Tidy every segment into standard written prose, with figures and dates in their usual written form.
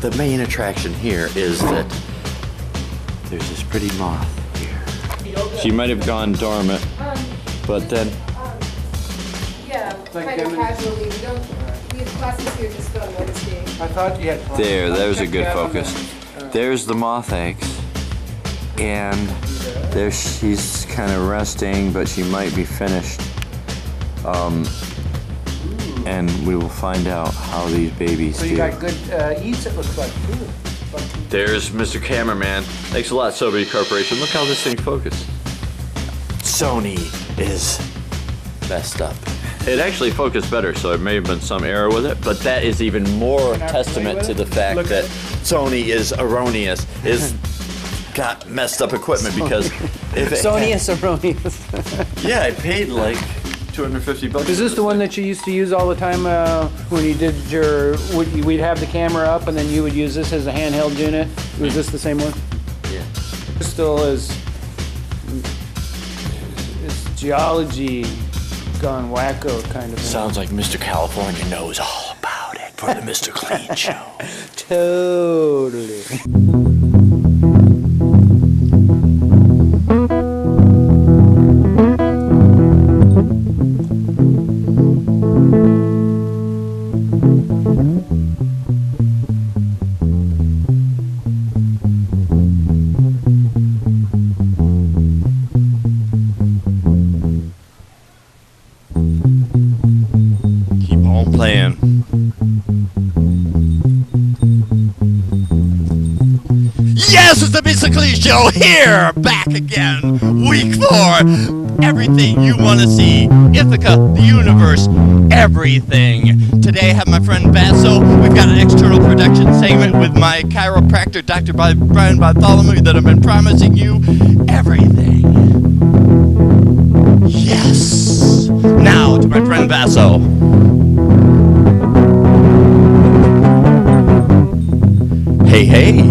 the main attraction here is that there's this pretty moth here. She might have gone dormant, but then... yeah, kind of casually. We have classes here just on Wednesday. I thought you had... There's a good focus. There's the moth eggs. And there she's kind of resting, but she might be finished. And we will find out how these babies do. So you got good eats, it looks like, too. There's Mr. Cameraman. Thanks a lot, Sobe Corporation. Look how this thing focused. Sony is messed up. It actually focused better, so there may have been some error with it, but that is even more testament to the fact that Sony is erroneous, is got messed up equipment because if it erroneous. Yeah, I paid like $250. Is this the one that you used to use all the time when you did your, we'd have the camera up and then you would use this as a handheld unit? Was this the same one? Yeah. This still is geology gone wacko kind of thing. Sounds like Mr. California knows all about it for the Mr. Clean show. Totally. Keep on playing. Yes, it's the Mr. Clean Show here, back again, week 4. Everything you want to see, Ithaca, the universe, everything. Today I have my friend Vasso. We've got an external production segment with my chiropractor, Dr. Brian Bartholomew, that I've been promising you. Everything. Yes. Now to my friend Vasso. Hey, hey.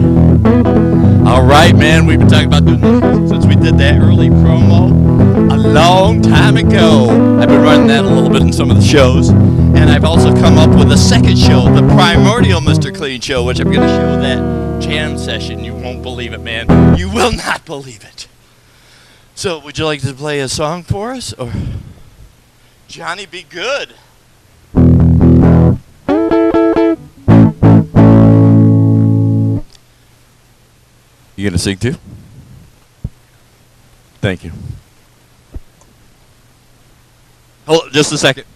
All right, man, we've been talking about doing this since we did that early promo a long time ago. I've been running that a little bit in some of the shows, and I've also come up with a second show, the Primordial Mr. Clean Show, which I'm going to show that jam session. You won't believe it, man. You will not believe it. So, would you like to play a song for us, or Johnny Be Good? You gonna sing too? Thank you. Hold on just a second.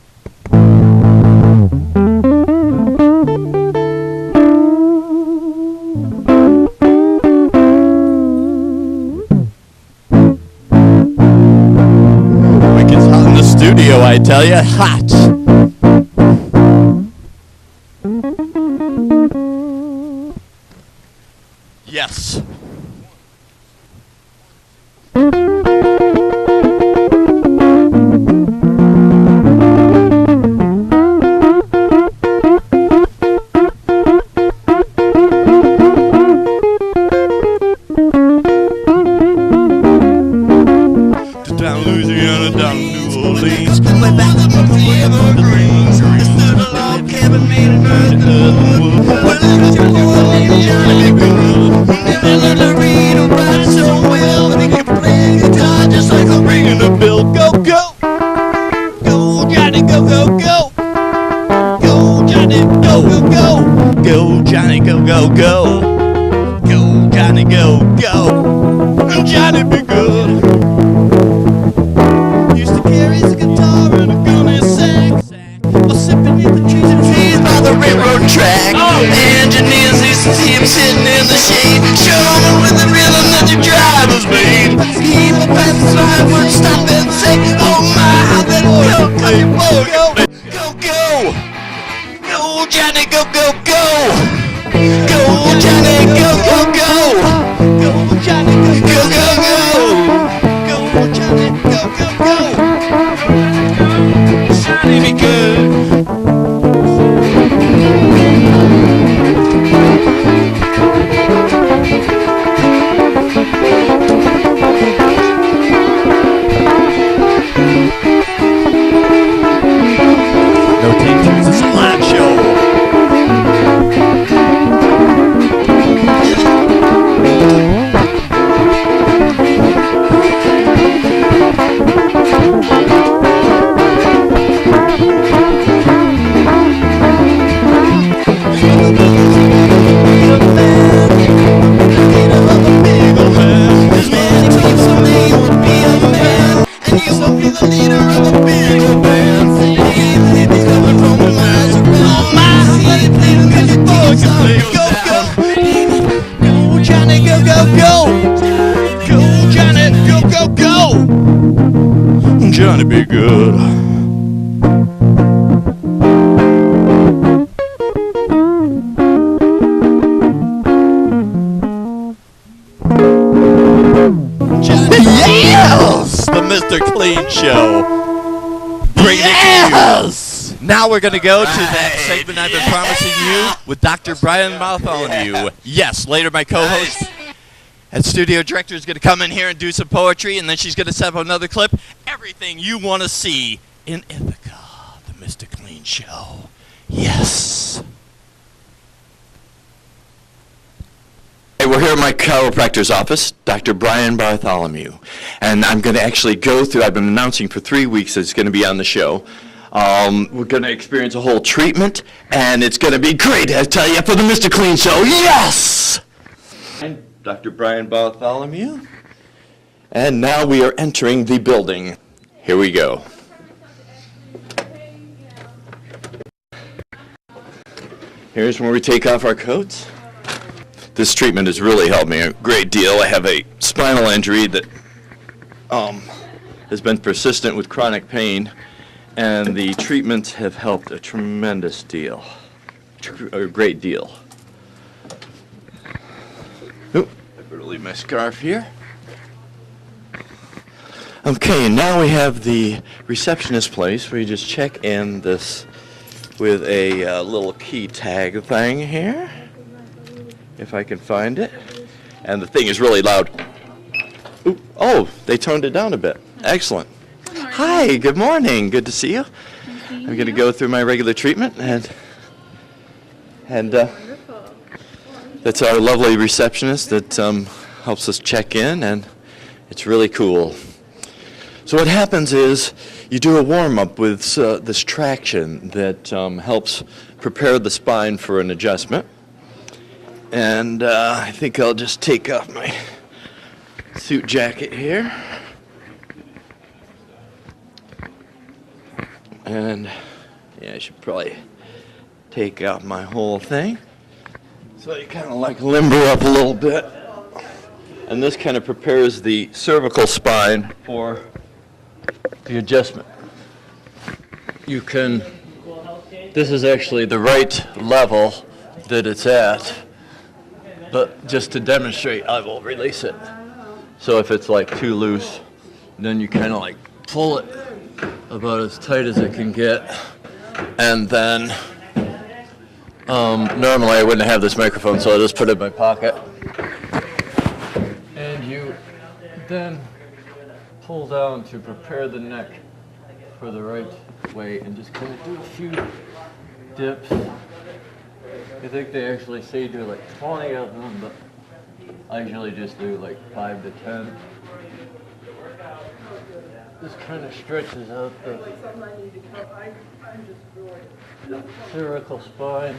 Wicked's hot in the studio, I tell you. Hot. Yes. Down Louisiana, down New Orleans, way back up the Evergreens. They stood a log cabin made of earth and wood. Well, it's your boy named Johnny Be Good. Never learned to read or write so well, but he can play guitar just like I'm ringing a bell. Go, go, go, Johnny, go, go, go. Go, Johnny, go, go, go. Go, Johnny, go, go, go. Go, Johnny, go, go. Johnny Be Good. Used to carry his guitar and a gun in his sack. While sipping in the trees and trees by the railroad track. Engineers used to see him sitting in the shade, showing with the rhythm that the drivers made. People passing by would stop and say, oh my, how that go, go, go, go. Go, Johnny, go, go, go. Go, Johnny, go, go, go. Go, Johnny, go, go, go, go. Go, Johnny, go, go, go. Johnny Be Good. No Take Twos is a live show. gonna be good. Yes! The Mr. Clean Show. Bring it to you. Now we're going to go to that segment I've been promising you with Dr. Brian Bartholomew. Yes, later my co-host and studio director is going to come in here and do some poetry, and then she's going to set up another clip. Everything you want to see in Ithaca, the Mr. Clean Show. Yes. Hey, we're here at my chiropractor's office, Dr. Brian Bartholomew, and I'm going to actually go through, I've been announcing for 3 weeks that it's going to be on the show. We're going to experience a whole treatment, and it's going to be great, I tell you, for the Mr. Clean Show. Yes! I'm Dr. Brian Bartholomew, and now we are entering the building. Here we go. Here's where we take off our coats. This treatment has really helped me a great deal. I have a spinal injury that has been persistent with chronic pain, and the treatments have helped a tremendous deal, a great deal. Oop, I better leave my scarf here. Okay, now we have the receptionist place where you just check in this with a little key tag thing here, if I can find it. And the thing is really loud. Oop, oh, they toned it down a bit. Excellent. Hi, good morning. Good to see you. I'm going to go through my regular treatment, and that's our lovely receptionist that helps us check in, and it's really cool. So what happens is you do a warm-up with this traction that helps prepare the spine for an adjustment. And I think I'll just take off my suit jacket here. And yeah, I should probably take out my whole thing. So you kind of like limber up a little bit. And this kind of prepares the cervical spine for the adjustment. You can, this is actually the right level that it's at. But just to demonstrate, I will release it. So if it's like too loose, then you kind of like pull it about as tight as it can get. And then, normally I wouldn't have this microphone, so I just put it in my pocket. And you then pull down to prepare the neck for the right way, and just kind of do a few dips. I think they actually say do like 20 of them, but I usually just do like 5 to 10. This kind of stretches out the cervical spine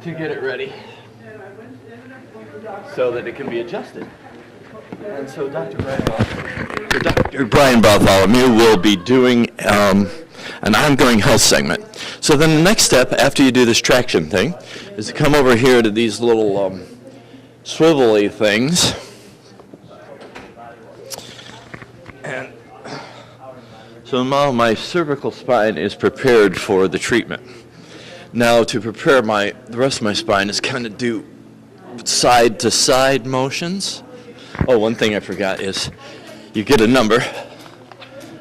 to get it ready so that it can be adjusted. And so Dr. Brian Bartholomew will be doing an ongoing health segment. So then the next step after you do this traction thing is to come over here to these little swivelly things. And so now my cervical spine is prepared for the treatment. Now to prepare the rest of my spine is kind of do side to side motions. Oh, one thing I forgot is you get a number.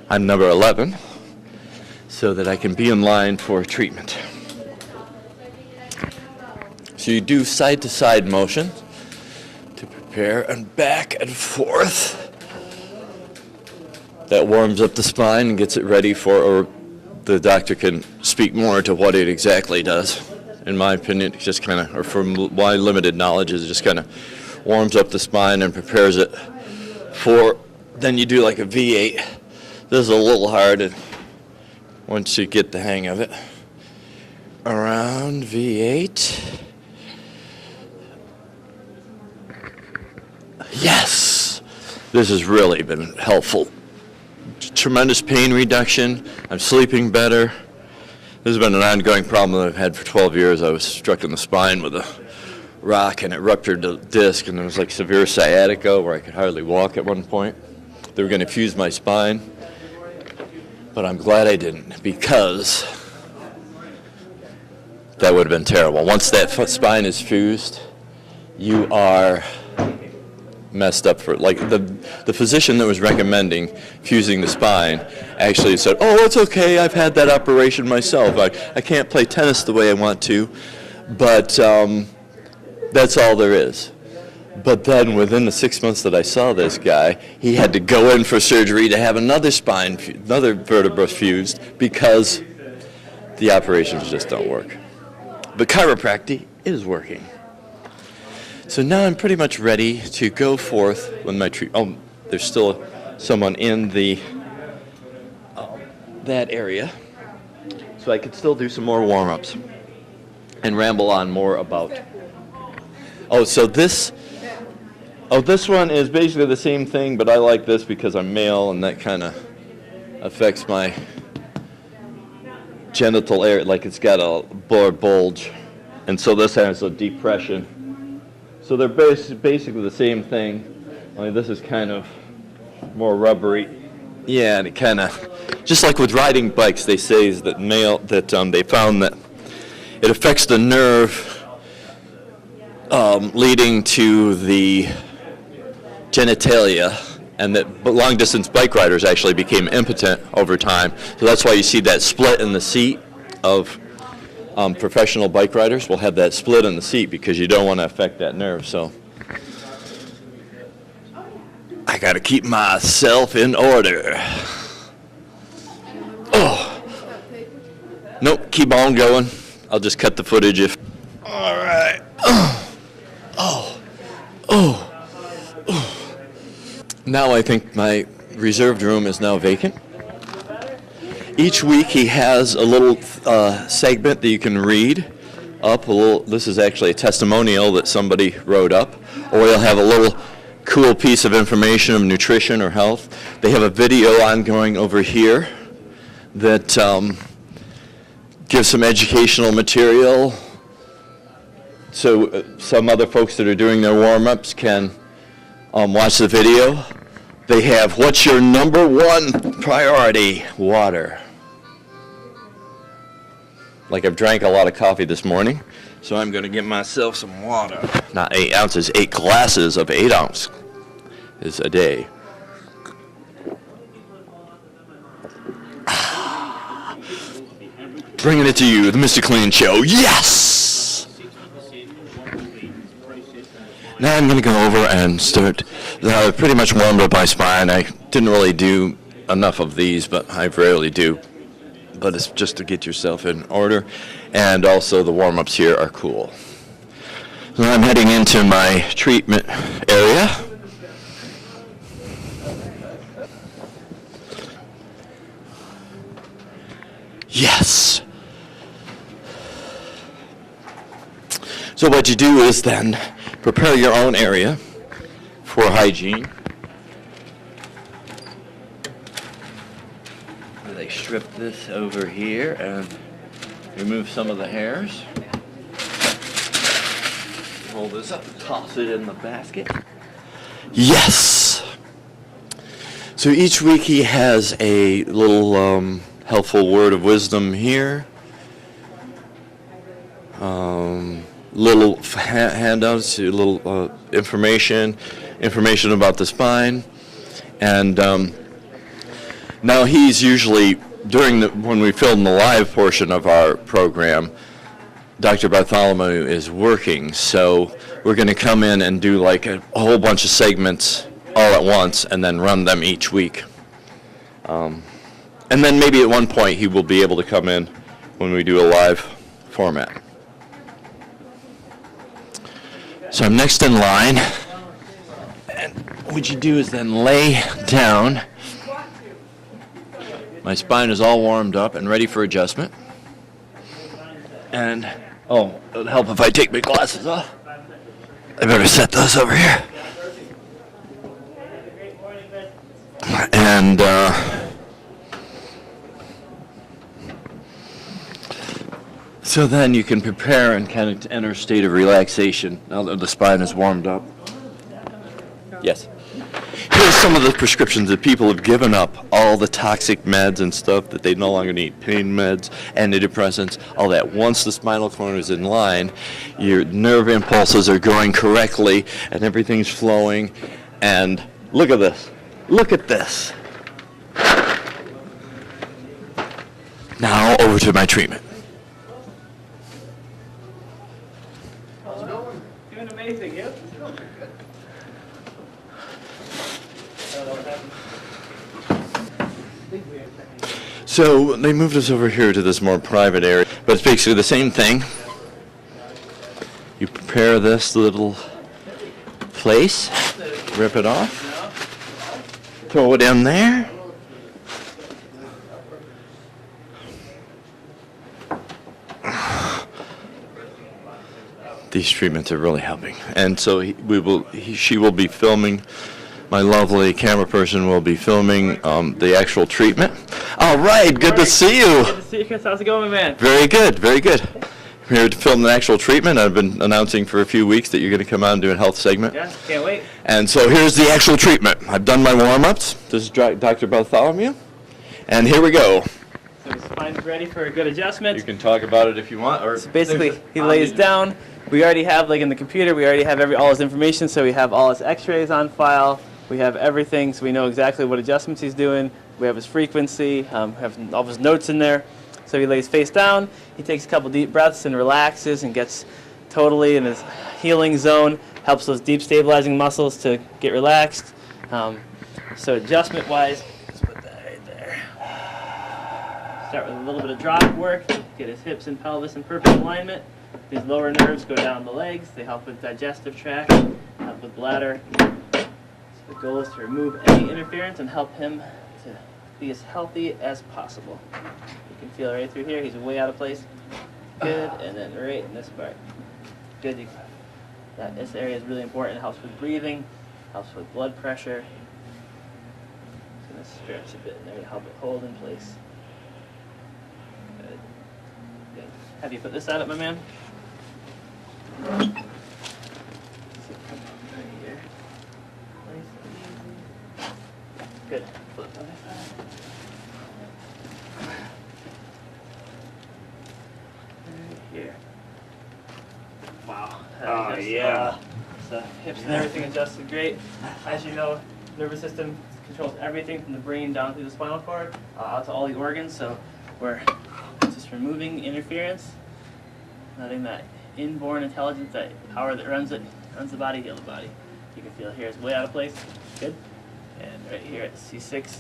I'm number 11. So that I can be in line for treatment. So you do side-to-side motion to prepare, and back and forth. That warms up the spine and gets it ready for, or the doctor can speak more to what it exactly does. In my opinion, it just kind of, or from my limited knowledge, it just kind of warms up the spine and prepares it for, then you do like a V8. This is a little hard, and once you get the hang of it, around V8. Yes! This has really been helpful. Tremendous pain reduction. I'm sleeping better. This has been an ongoing problem that I've had for 12 years. I was struck in the spine with a rock and it ruptured the disc, and there was like severe sciatica where I could hardly walk at one point. They were going to fuse my spine, but I'm glad I didn't, because that would have been terrible. Once that spine is fused, you are messed up for it. Like the physician that was recommending fusing the spine actually said, "Oh, it's okay. I've had that operation myself. I can't play tennis the way I want to, but that's all there is." But then within the 6 months that I saw this guy, he had to go in for surgery to have another vertebra fused because the operations just don't work. But chiropractic is working. So now I'm pretty much ready to go forth with my treatment. Oh, there's still someone in that area. So I could still do some more warm-ups and ramble on more about. This one is basically the same thing, but I like this because I'm male and that kind of affects my genital area, like it's got a bulge. And so this has a depression. So they're basically the same thing, only this is kind of more rubbery. Yeah, and it kind of, just like with riding bikes, they say is that they found that it affects the nerve leading to the genitalia, and that long-distance bike riders actually became impotent over time. So that's why you see that split in the seat of professional bike riders will have that split in the seat, because you don't want to affect that nerve. So I got to keep myself in order. Oh, nope, keep on going. I'll just cut the footage if. All right. Now I think my reserved room is now vacant. Each week he has a little segment that you can read up. This is actually a testimonial that somebody wrote up, or he'll have a little cool piece of information of nutrition or health. They have a video ongoing over here that gives some educational material. So some other folks that are doing their warm-ups can watch the video. They have, what's your number one priority? Water. Like I've drank a lot of coffee this morning, so I'm going to get myself some water. Not 8 ounces, 8 glasses of 8 ounce is a day. Bringing it to you, the Mr. Clean Show. Yes! Now I'm going to go over and start. I pretty much warmed up my spine. I didn't really do enough of these, but I rarely do. But it's just to get yourself in order. And also the warm-ups here are cool. So I'm heading into my treatment area. Yes. So what you do is then prepare your own area for hygiene. They strip this over here and remove some of the hairs. Roll this up, toss it in the basket. Yes! So each week he has a little helpful word of wisdom here. Little handouts, little information about the spine. And now he's usually, when we film the live portion of our program, Dr. Bartholomew is working, so we're going to come in and do like a whole bunch of segments all at once and then run them each week. And then maybe at one point he will be able to come in when we do a live format. So I'm next in line, and what you do is then lay down. My spine is all warmed up and ready for adjustment. And, it'll help if I take my glasses off. I better set those over here. And, So then you can prepare and kind of enter a state of relaxation now that the spine is warmed up. Yes. Here's some of the prescriptions that people have given up, all the toxic meds and stuff that they no longer need, pain meds, antidepressants, all that. Once the spinal cord is in line, your nerve impulses are going correctly and everything's flowing. And look at this. Look at this. Now over to my treatment. Doing amazing, yep. So they moved us over here to this more private area, but it's basically the same thing. You prepare this little place, rip it off, throw it in there. These treatments are really helping, and so she will be filming. My lovely camera person will be filming the actual treatment. All right, good to see you. Good to see you, Chris. How's it going, man? Very good, very good. I'm here to film the actual treatment. I've been announcing for a few weeks that you're going to come out and do a health segment. Yeah, can't wait. And so here's the actual treatment. I've done my warm-ups. This is Dr. Bartholomew. And here we go. So his spine's ready for a good adjustment. You can talk about it if you want. Or So basically, he lays down. We already have, like in the computer, we already have all his information, so we have all his x-rays on file. We have everything, so we know exactly what adjustments he's doing. We have his frequency, have all of his notes in there. So he lays face down, he takes a couple deep breaths and relaxes and gets totally in his healing zone, helps those deep stabilizing muscles to get relaxed. So adjustment-wise, just put that right there. Start with a little bit of drop work, get his hips and pelvis in perfect alignment. These lower nerves go down the legs, they help with digestive tract, help with bladder. The goal is to remove any interference and help him to be as healthy as possible. You can feel right through here, he's way out of place. Good, and then right in this part. Good. This area is really important. It helps with breathing, helps with blood pressure. Just going to stretch a bit in there to help it hold in place. Good. Good. Have you put this side up, my man? Right here. Good. Flip on this side. Right here. Wow. Oh, yeah. So hips and everything adjusted great. As you know, nervous system controls everything from the brain down through the spinal cord, out to all the organs. So we're just removing interference, letting that inborn intelligence, that power that runs the body, heal the body. You can feel here it's way out of place. Good. And right here at C6, which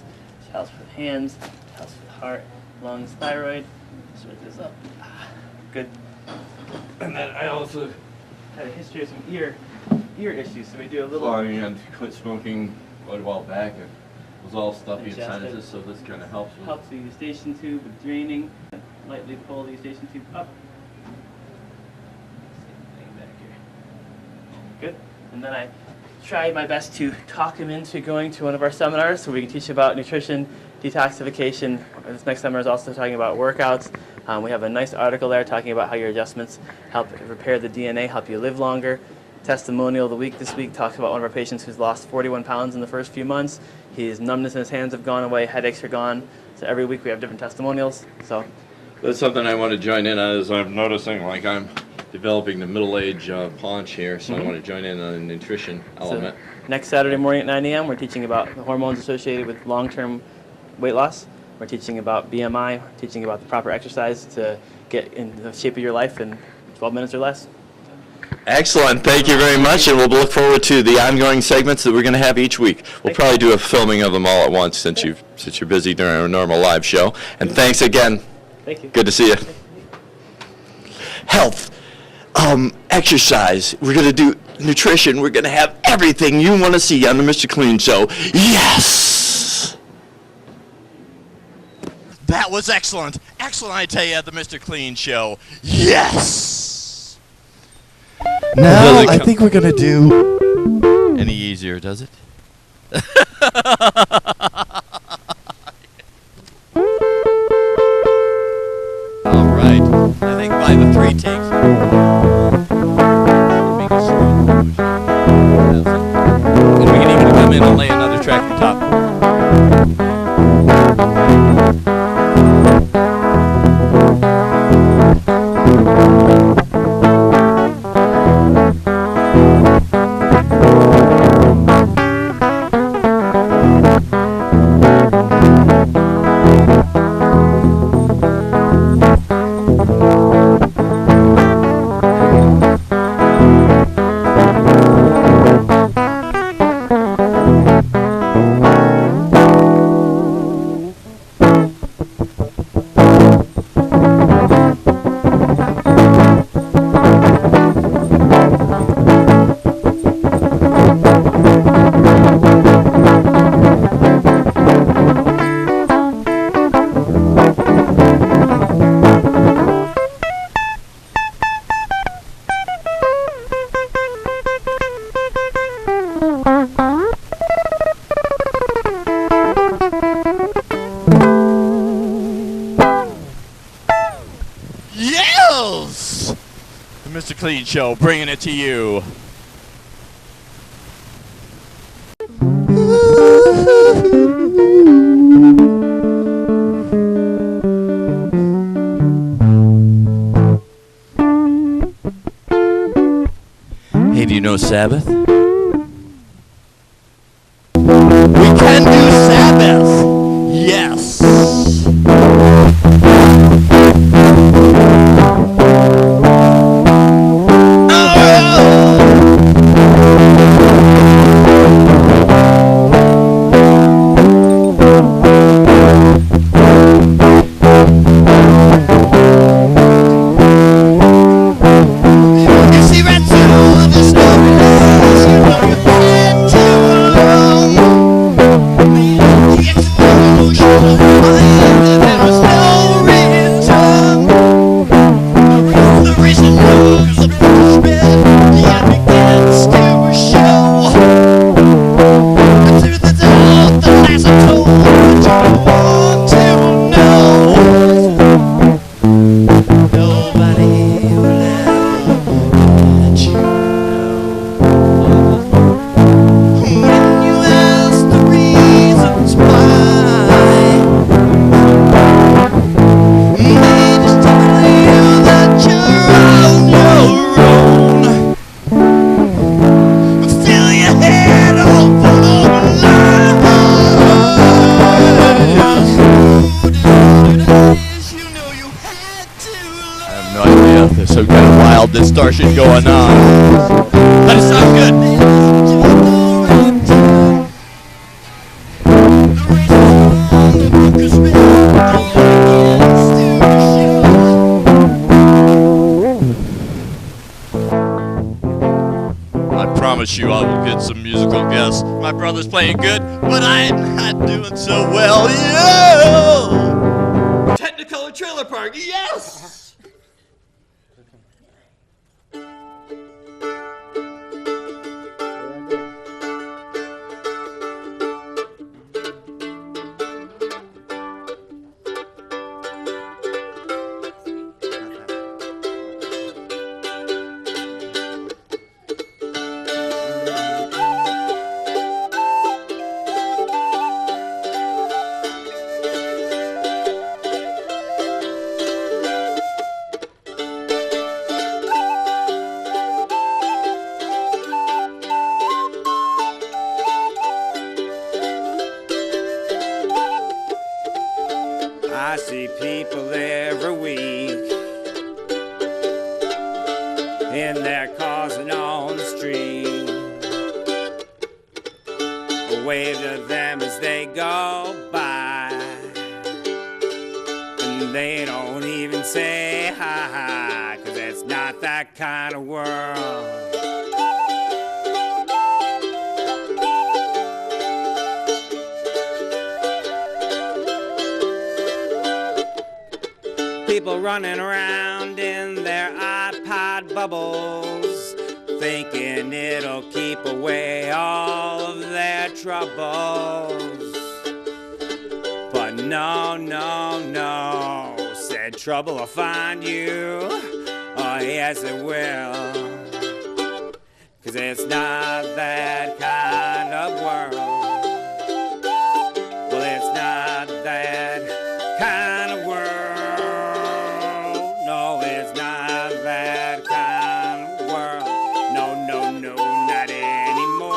helps with hands, helps with heart, lungs, thyroid. Switch this up. Good. And then I also had a history of some ear issues, so we do a little. Well, I mean, I quit smoking quite a while back. It was all stuffy and Adjusted. sinuses, so this kind of helps. Helps the eustachian tube with draining. Lightly pull the eustachian tube up. Same thing back here. Good. And then I tried my best to talk him into going to one of our seminars so we can teach about nutrition, detoxification. This next seminar is also talking about workouts. We have a nice article there talking about how your adjustments help repair the DNA, help you live longer. Testimonial of the week this week talks about one of our patients who's lost 41 pounds in the first few months. His numbness in his hands have gone away, headaches are gone. So every week we have different testimonials. So That's something I want to join in on, is I'm noticing like I'm developing the middle-age paunch here, so I want to join in on the nutrition element. So next Saturday morning at 9 a.m. we're teaching about the hormones associated with long-term weight loss. We're teaching about BMI, we're teaching about the proper exercise to get in the shape of your life in 12 minutes or less. Excellent. Thank you very much, and we'll look forward to the ongoing segments that we're going to have each week. We'll probably do a filming of them all at once since you're busy during our normal live show. And thanks again. Thank you. Good to see you. Health, exercise. We're going to do nutrition. We're going to have everything you want to see on the Mr. Clean Show. Yes! That was excellent. Excellent, I tell you, at the Mr. Clean Show. Yes! Now, I think we're going to do... Any easier, does it? All right. I think by the Mr. Clean Show, bringing it to you. Hey, do you know Sabbath? We can do Sabbath. Yes. This starship going on, but it sounds good. I promise you I will get some musical guests. My brother's playing good, but I'm not doing so well. Yeah! Technicolor Trailer Park, yes! I see people every week in their cars and on the street. I wave to them as they go by, and they don't even say hi, 'cause it's not that kind of world. People running around in their iPod bubbles, thinking it'll keep away all of their troubles. But no, no, no, said trouble will find you. Oh yes it will, 'cause it's not that kind of world. Well, it's not that kind of world. No, it's not that kind of world. No, no, no, not anymore.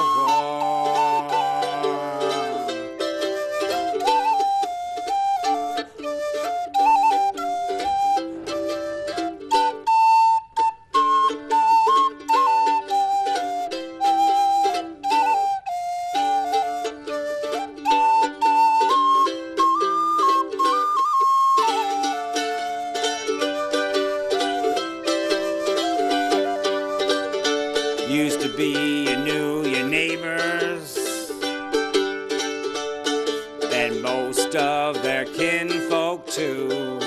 Used to be you knew your neighbors and most of their kinfolk too.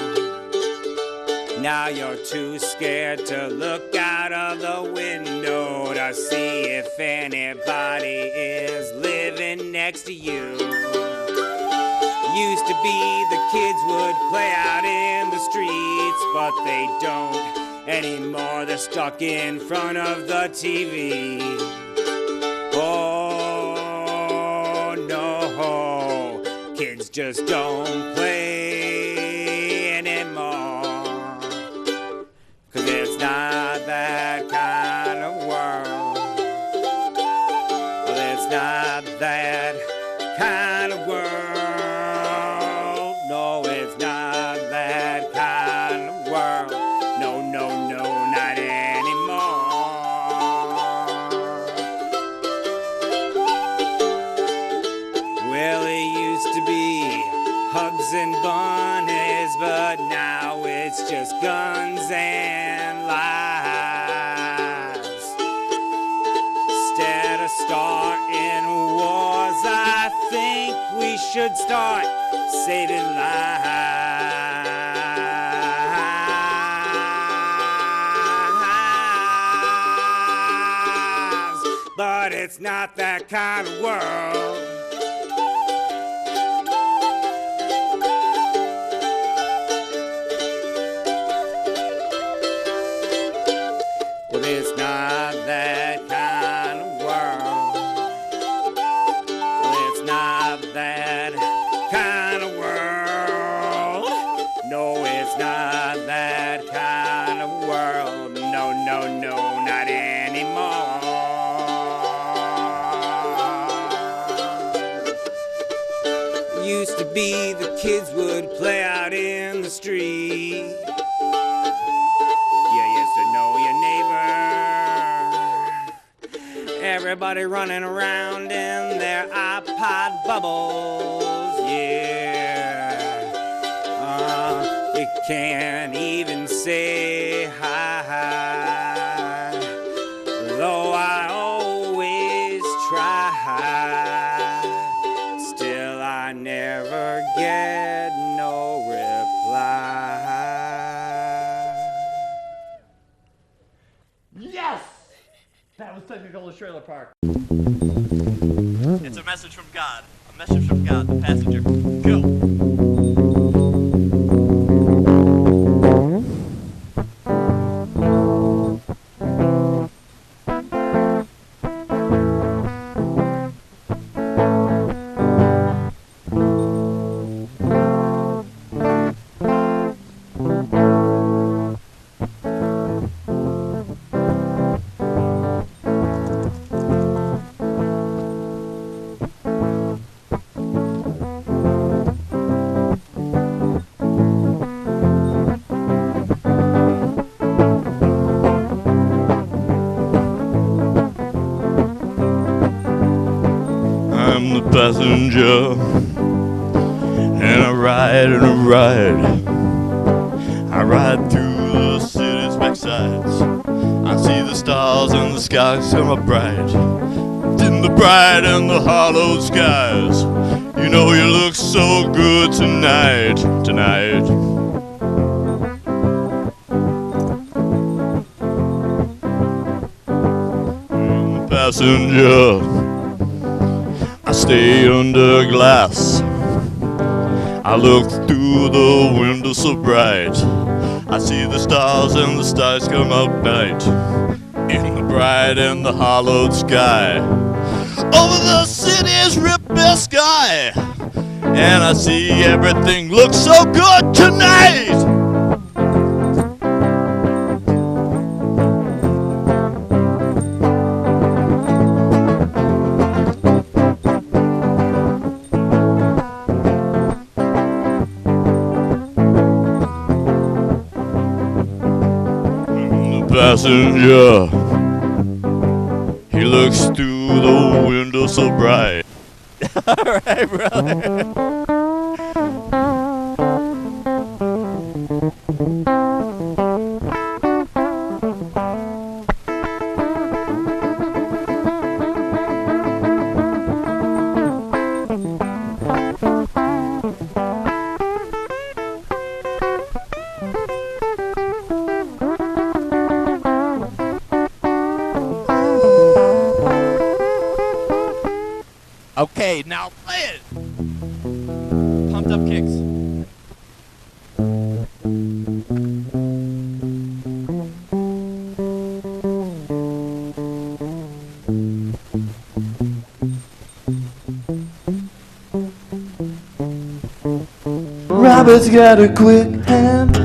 Now you're too scared to look out of the window to see if anybody is living next to you. Used to be the kids would play out in the streets, but they don't anymore. They're stuck in front of the TV. Oh no, kids just don't play anymore. 'Cause it's not that kind of world. Well, it's not that kind of world. No, it's not that kind of world. No, no, no, not anymore. Well, it used to be hugs and bunnies, but now it's just guns and lies. Instead of starting wars, I think we should start saving lives. But it's not that kind of world. Well, it's not that kind of world. Well, it's not that kind of world. No, it's not that kind of world. No, no, no, not anymore. Used to be the kids would play out in the street. You used to know your neighbor. Everybody running around in their iPod bubbles. Yeah. You can't even say hi. Though I always try. Still I never get no reply. Yes! That was technical as Trailer Park. It's a message from God. A message from God, the passenger. Go! I'm the passenger, and I ride and I ride. I ride through the city's backsides. I see the stars and the skies come up bright. In the bright and the hollow skies, you know you look so good tonight, tonight. I'm the passenger, I stay under glass. I look through the window so bright. I see the stars and the stars come up night. In the bright and the hollowed sky. Over the city's ripped sky. And I see everything looks so good tonight. Passenger, he looks through the window so bright. All right, brother. Okay, now play it. Pumped up kicks. Robert's got a quick hand.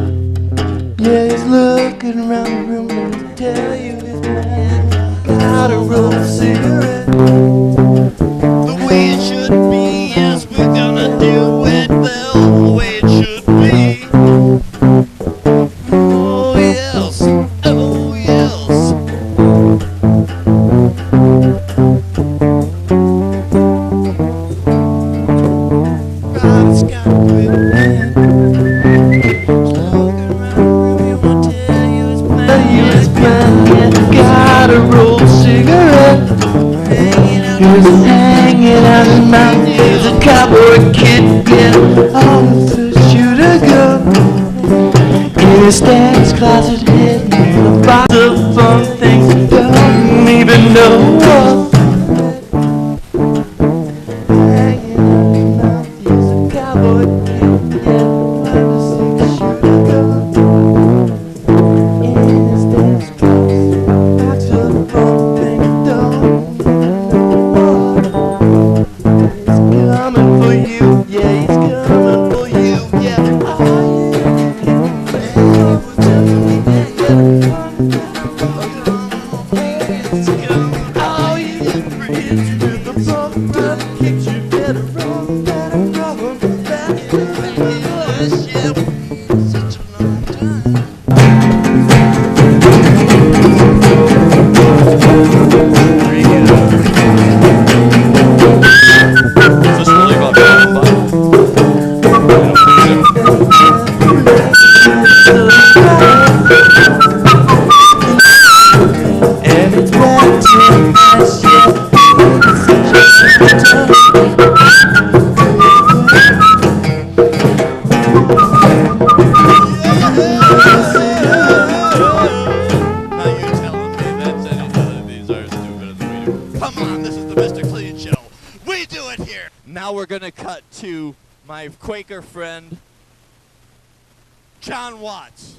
Yeah, he's looking around the room and tell you his plan. Got a roll of cigarette. The way it should be, yes, we're gonna do it well. The way it should be. Oh yes, oh yes. Robert's got a quick hand. Got a rolled cigarette. He was hanging out his mouth. He's a cowboy kid, yeah. On the shooter gun. In his dad's closet, hidden in a box of fun things he don't even know what. Hanging out his mouth. He's a cowboy kid, yeah. On the six-shooter gun. In his dad's closet. Box of fun things he don't know what. He's coming for you, yeah, he's coming for you, yeah. Oh, Is this really about and it's back to us, yeah. Now you telling me that any of these are stupid as we do. Come on, this is the Mr. Clean Show. We do it here. Now we're gonna cut to my Quaker friend, John Watts.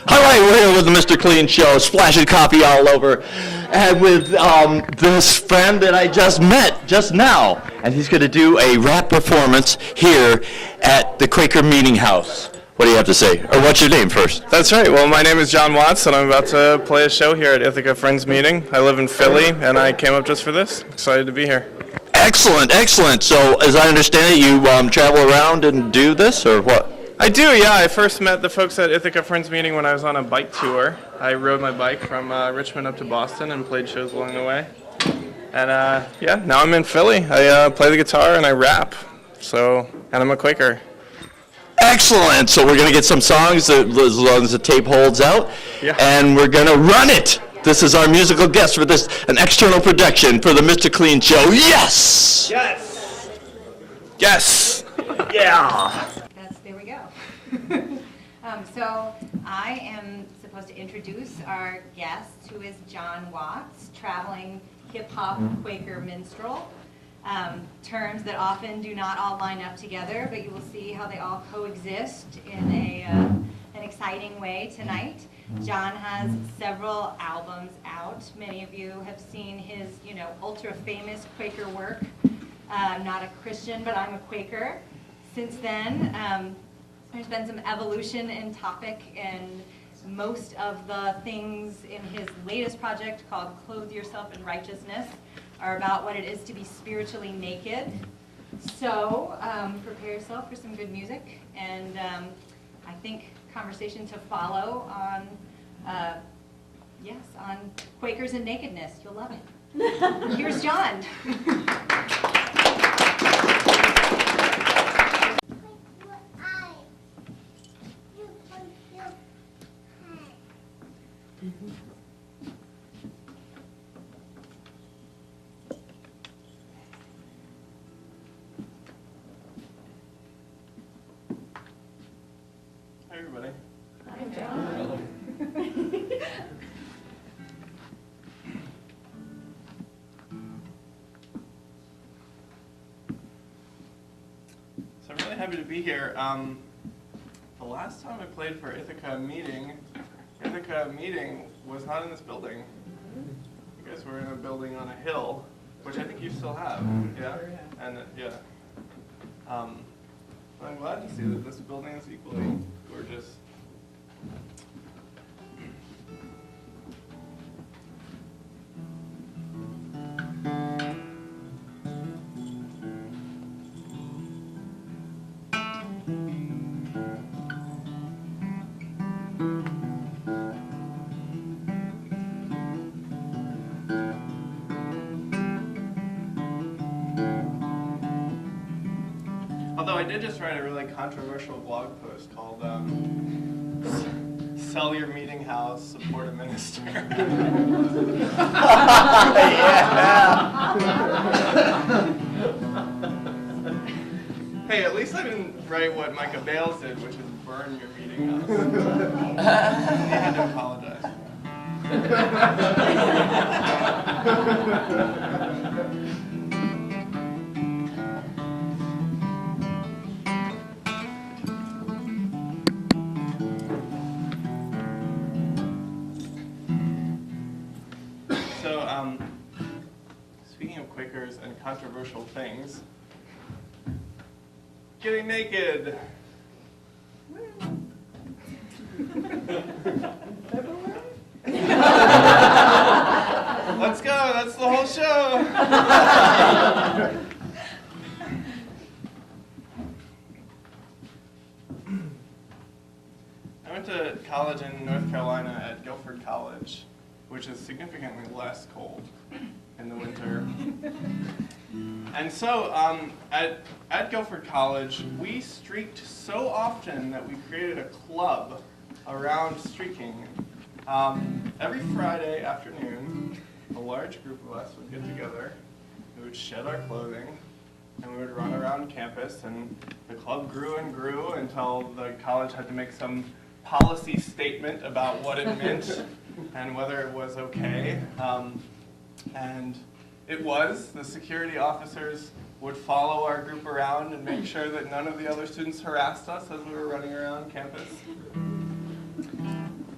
All right, we're here with the Mr. Clean Show, splashing coffee all over, and with this friend that I just met just now, and he's going to do a rap performance here at the Quaker Meeting House. What do you have to say? Or what's your name first? That's right. Well, my name is John Watts, and I'm about to play a show here at Ithaca Friends Meeting. I live in Philly, and I came up just for this. Excited to be here. Excellent, excellent. So, as I understand it, you travel around and do this, or what? I do, yeah. I first met the folks at Ithaca Friends Meeting when I was on a bike tour. I rode my bike from Richmond up to Boston and played shows along the way. And yeah, now I'm in Philly. I play the guitar and I rap. So, and I'm a Quaker. Excellent. So we're going to get some songs as long as the tape holds out, Yeah. and we're going to run it. This is our musical guest for this, an external production for the Mr. Clean Show. Yes! Yes! Yes! Yeah! There we go. So I am supposed to introduce our guest, who is John Watts, traveling hip-hop Quaker minstrel. Terms that often do not all line up together, but you will see how they all coexist in an exciting way tonight. John has several albums out. Many of you have seen his, ultra-famous Quaker work. I'm not a Christian, but I'm a Quaker. Since then, there's been some evolution in topic, and most of the things in his latest project called Clothe Yourself in Righteousness are about what it is to be spiritually naked. So prepare yourself for some good music, and I think conversation to follow on, on Quakers and nakedness. You'll love it. Here's John. Hi, everybody. Hi, John. So I'm really happy to be here. The last time I played for Ithaca Meeting was not in this building. You guys were in a building on a hill, which I think you still have. Yeah? And I'm glad to see that this building is equally gorgeous. Although I did just write a really controversial blog post called Sell Your Meeting House, Support a Minister. Hey, at least I didn't write what Micah Bales did, which is burn your meeting house. He had to apologize. So, speaking of Quakers and controversial things, getting naked. Let's go, that's the whole show. I went to college in North Carolina at Guilford College, which is significantly less cold in the winter. And so at Guilford College, we streaked so often that we created a club around streaking. Every Friday afternoon, a large group of us would get together, we would shed our clothing, and we would run around campus, and the club grew and grew until the college had to make some policy statement about what it meant and whether it was okay. And it was. The security officers would follow our group around and make sure that none of the other students harassed us as we were running around campus.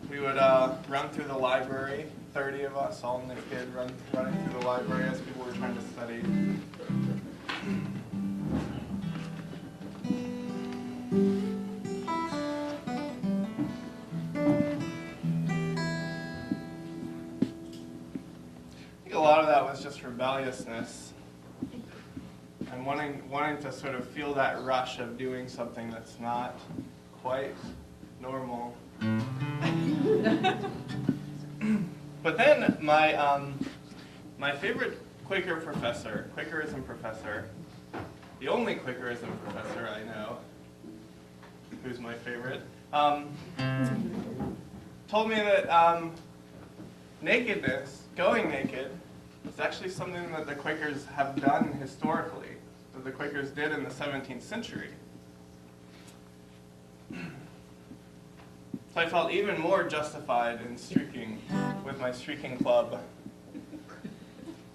We would run through the library, 30 of us, all naked, running through the library as people were trying to study. A lot of that was just rebelliousness and wanting to sort of feel that rush of doing something that's not quite normal. But then my favorite Quakerism professor, the only Quakerism professor I know, who's my favorite, told me that nakedness, going naked, is actually something that the Quakers have done historically, that the Quakers did in the 17th century. So I felt even more justified in streaking with my streaking club.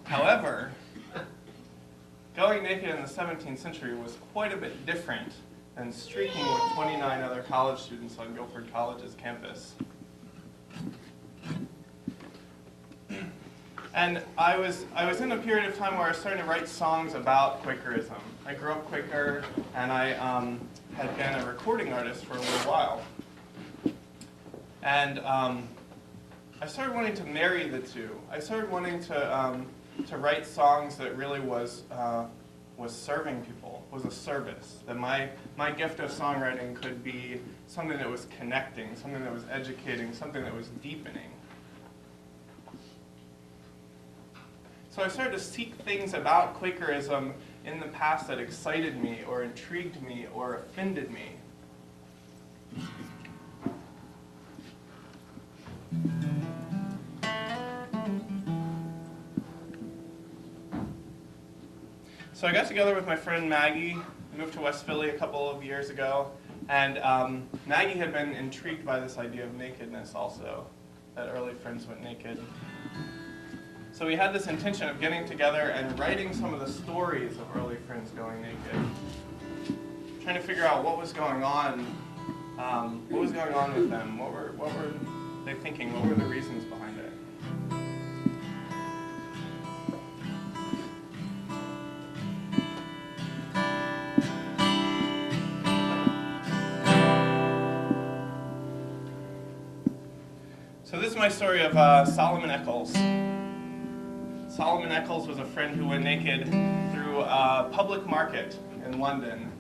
However, going naked in the 17th century was quite a bit different than streaking with 29 other college students on Guilford College's campus. And I was in a period of time where I was starting to write songs about Quakerism. I grew up Quaker, and I had been a recording artist for a little while. And I started wanting to marry the two. I started wanting to write songs that really was serving people, was a service. That my gift of songwriting could be something that was connecting, something that was educating, something that was deepening. So I started to seek things about Quakerism in the past that excited me, or intrigued me, or offended me. So I got together with my friend Maggie. We moved to West Philly a couple of years ago, and Maggie had been intrigued by this idea of nakedness also, that early friends went naked. So we had this intention of getting together and writing some of the stories of early friends going naked, trying to figure out what was going on with them, what were they thinking, what were the reasons behind it. So this is my story of Solomon Eccles. Solomon Eccles was a friend who went naked through a public market in London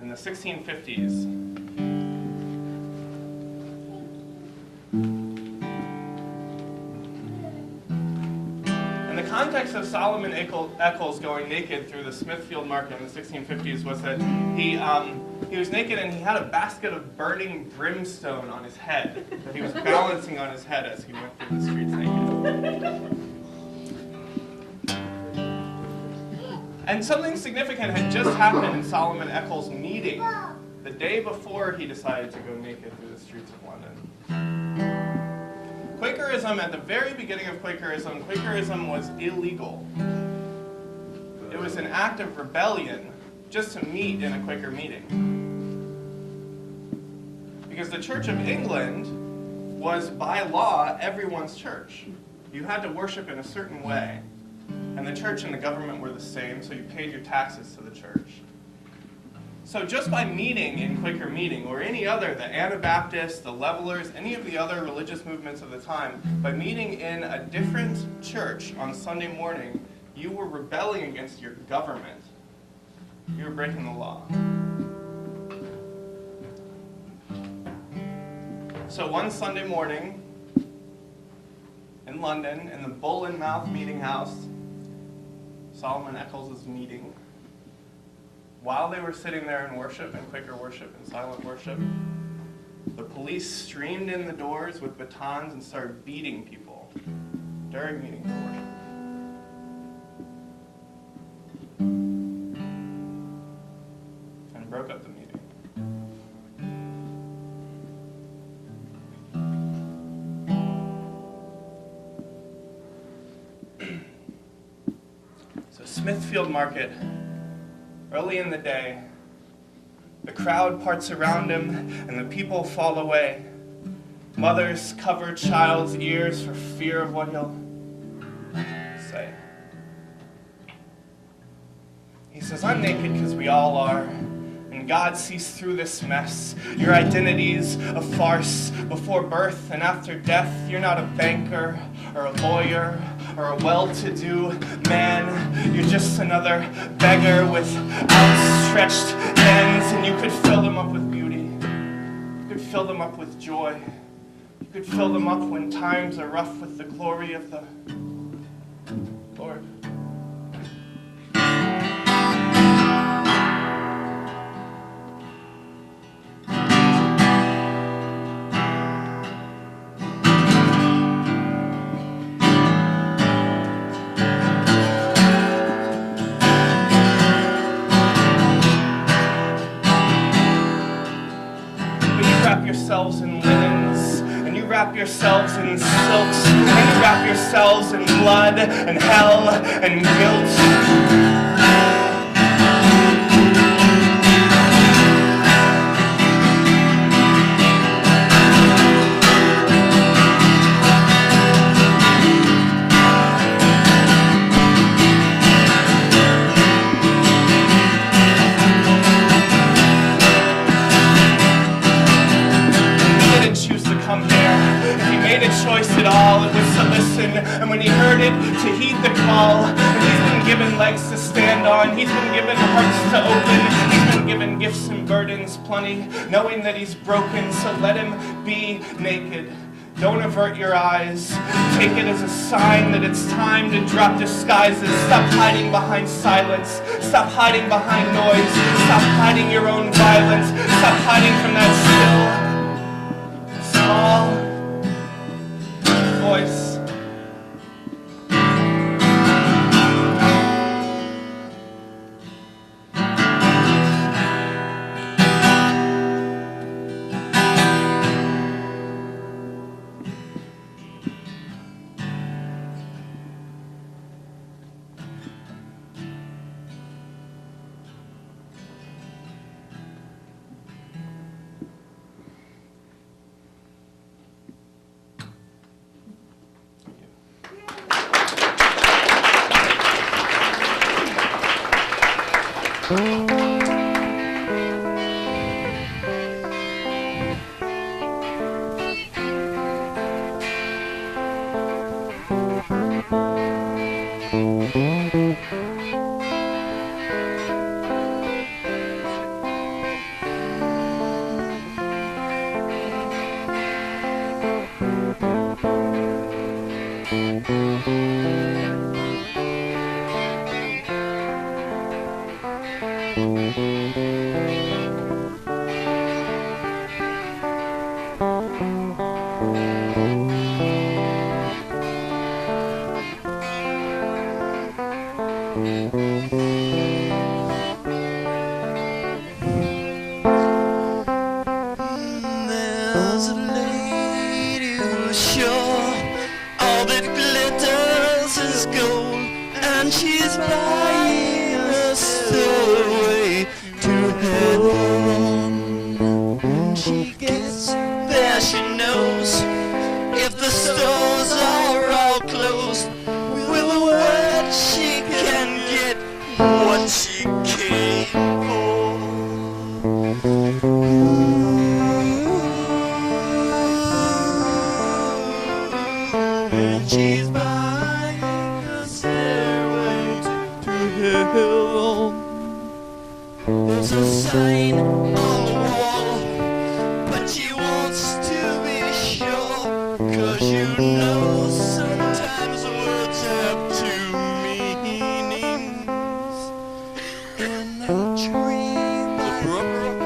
in the 1650s. And the context of Solomon Eccles going naked through the Smithfield market in the 1650s was that he was naked and he had a basket of burning brimstone on his head that he was balancing on his head as he went through the streets naked. And something significant had just happened in Solomon Eccles' meeting the day before he decided to go naked through the streets of London. Quakerism, at the very beginning of Quakerism was illegal. It was an act of rebellion just to meet in a Quaker meeting. Because the Church of England was, by law, everyone's church. You had to worship in a certain way. And the church and the government were the same, so you paid your taxes to the church. So just by meeting in Quaker meeting, or any other, the Anabaptists, the Levelers, any of the other religious movements of the time, by meeting in a different church on Sunday morning, you were rebelling against your government. You were breaking the law. So one Sunday morning in London, in the Bull and Mouth Meeting House, Solomon Eccles' meeting, while they were sitting there in worship, in Quaker worship, in silent worship, the police streamed in the doors with batons and started beating people during meeting for worship. And broke up the meeting. Smithfield Market, early in the day, the crowd parts around him and the people fall away. Mothers cover child's ears for fear of what he'll say. He says, I'm naked because we all are, and God sees through this mess. Your identity's a farce. Before birth and after death, you're not a banker or a lawyer or a well-to-do man. You're just another beggar with outstretched hands, and you could fill them up with beauty. You could fill them up with joy. You could fill them up when times are rough with the glory of the Lord. Yourselves in linens, and you wrap yourselves in silks, and you wrap yourselves in blood and hell and guilt. At all, it was to listen, and when he heard it, to heed the call. And he's been given legs to stand on, he's been given hearts to open, he's been given gifts and burdens plenty, knowing that he's broken, so let him be naked. Don't avert your eyes. Take it as a sign that it's time to drop disguises. Stop hiding behind silence. Stop hiding behind noise. Stop hiding your own violence. Stop hiding from that still, small voice. was a lady who was sure all that glitters is gold, and she's buying a stairway to heaven. When she gets there, she knows if the stores are all closed, with a word she can get what she came for. And she's buying a stairway to heaven. There's a sign on the wall, but she wants to be sure, 'cause you know sometimes words have two meanings. In a tree by the brook,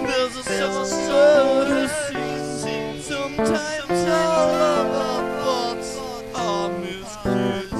there's a sort of scene. Sometimes all of our thoughts are misplaced.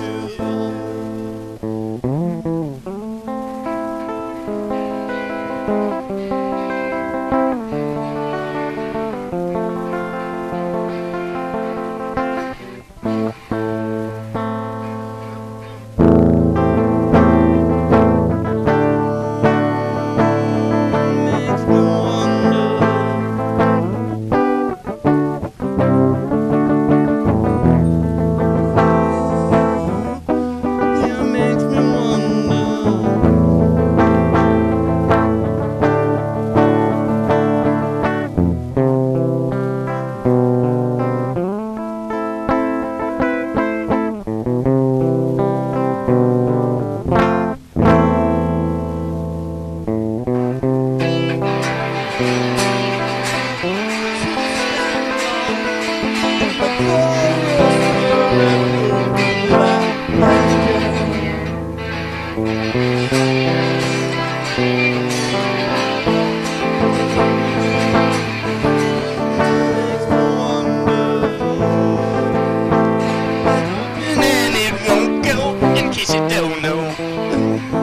And then it won't go, in case you don't know.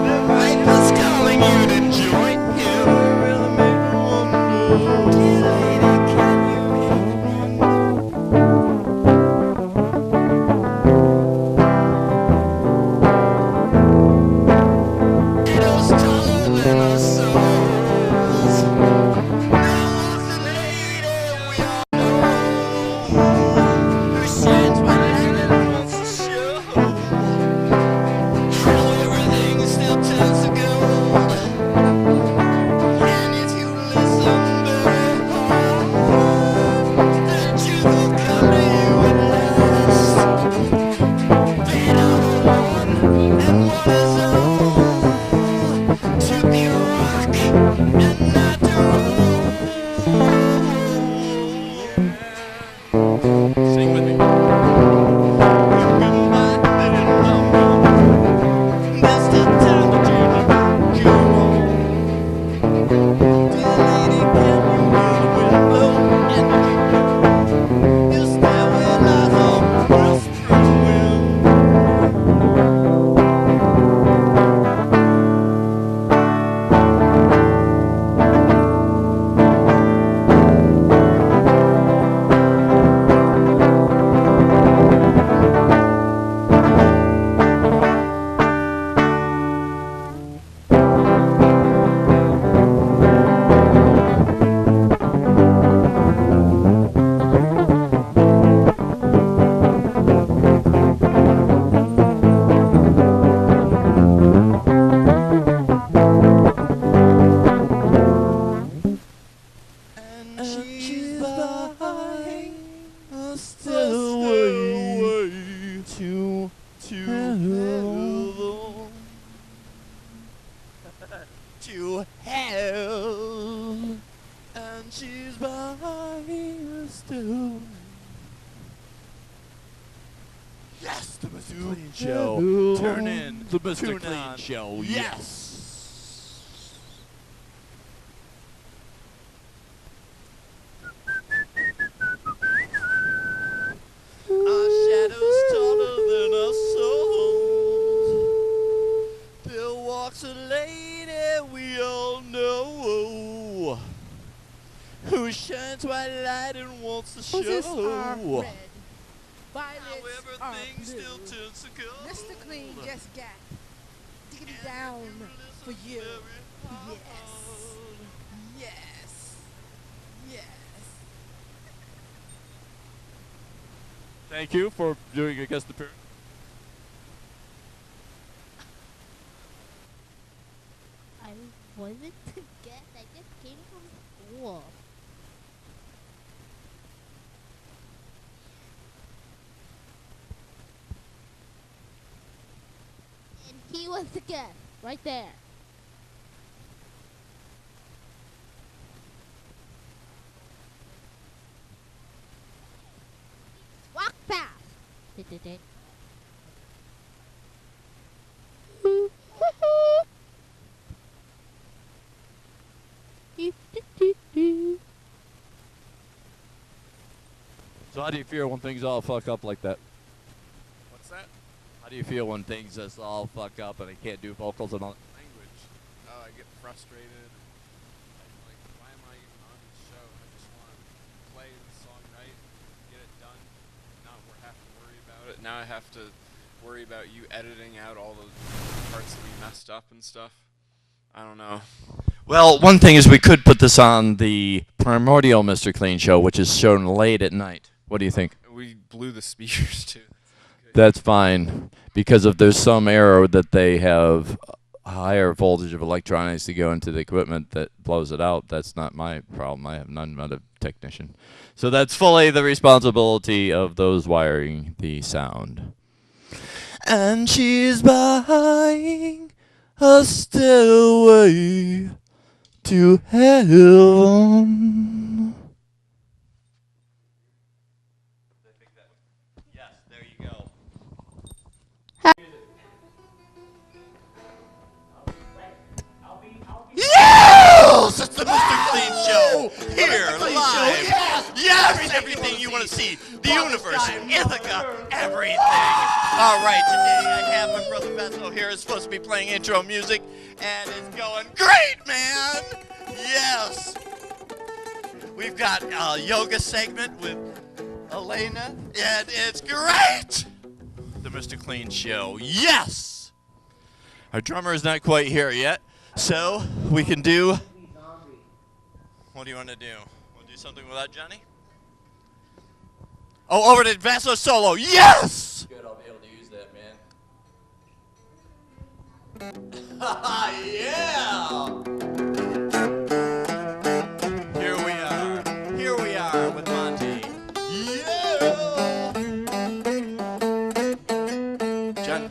The Viper's calling you to join him. Really make me wonder. Dear lady, can you help me know? It was taller than our souls. There was a lady we all know, who shines when lightning wants to show how everything still turns to gold. And if you listen very hard, the truth will come to you at last. Being all one and one is all, to be rock and not to roll. Sing with me. She's buying a stairway to hell. To hell. And she's buying a stairway. Yes, the Mr. Clean Show. Turn in the Mr. Clean Show. Yes. Our shadows taller than our souls. There walks a lady we all know, who shines white light and wants to Roses are show. red. Violets However, are things blue. still turn to gold. Mr. Clean just got diggity down for you. Yes. Yes. Yes. Thank you for doing a guest appearance. I wasn't to guess. I just came from school. And he was the guest, right there. Walk fast. So how do you feel when things all fuck up like that? What's that? How do you feel when things just all fuck up and I can't do vocals and all? Language. Oh, I get frustrated. I'm like, why am I even on this show? I just want to play the song right, get it done, not have to worry about it. Now I have to worry about you editing out all those parts that we messed up and stuff. I don't know. Well, one thing is we could put this on the primordial Mr. Clean show, which is shown late at night. What do you think? We blew the speakers too. That's fine, because if there's some error that they have a higher voltage of electronics to go into the equipment that blows it out, that's not my problem. I have none but a technician. So that's fully the responsibility of those wiring the sound. And she's buying a stairway to heaven. Yes, there you go. Yes! It's the Mr. Clean Show! Here, live! Yes! Everything you want to see! The universe, Ithaca, everything! Alright, today I have my brother Bezo here. Is supposed to be playing intro music, and it's going great, man! Yes! We've got a yoga segment with Elena, and it's great! The Mr. Clean Show, yes! Our drummer is not quite here yet. So, we can do... What do you want to do? Want to do something without Johnny? Oh, over to Vaso solo. Yes! Good, I'll be able to use that, man. Yeah! Here we are with Monty. Yeah! John.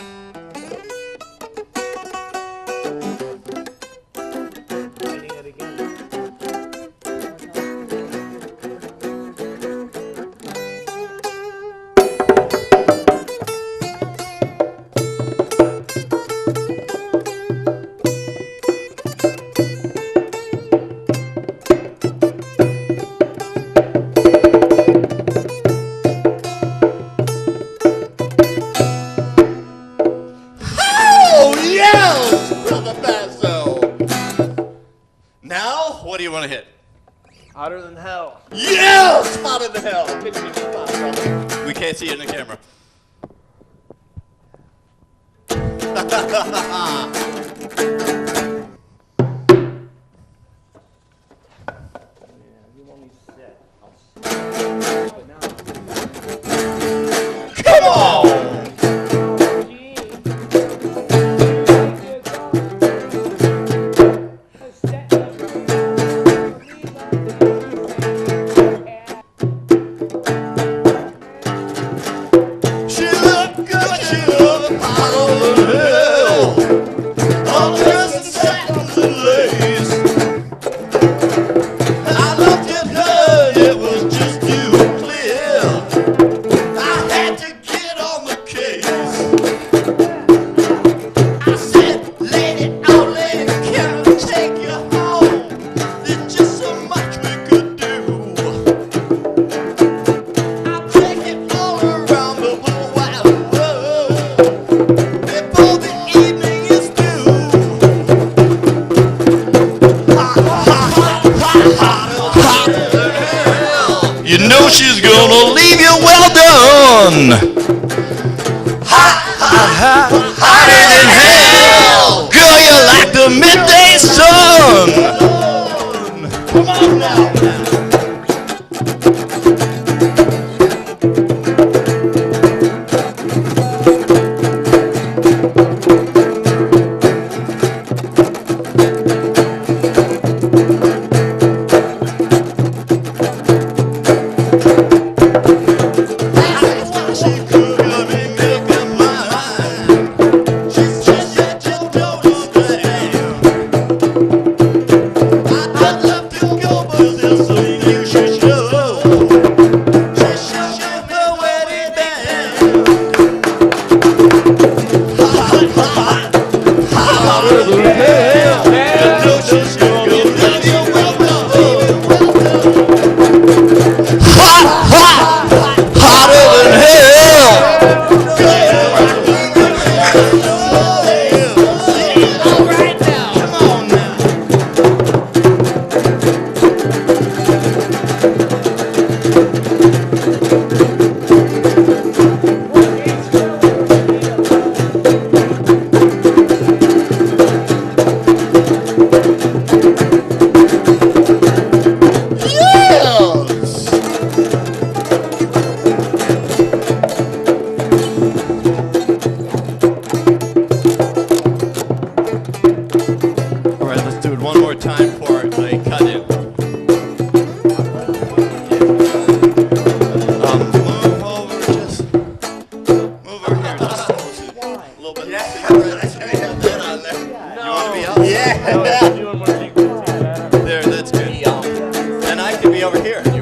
Now, what do you want to hit? Hotter than hell. Yes! Hotter than hell. Pitch me the spot, brother. We can't see it in the camera. Come on! It was just you. know she's gonna leave you well done. Hotter than hell. Girl, you're like the midday sun. Come on now. There, that's good. And I can be over here.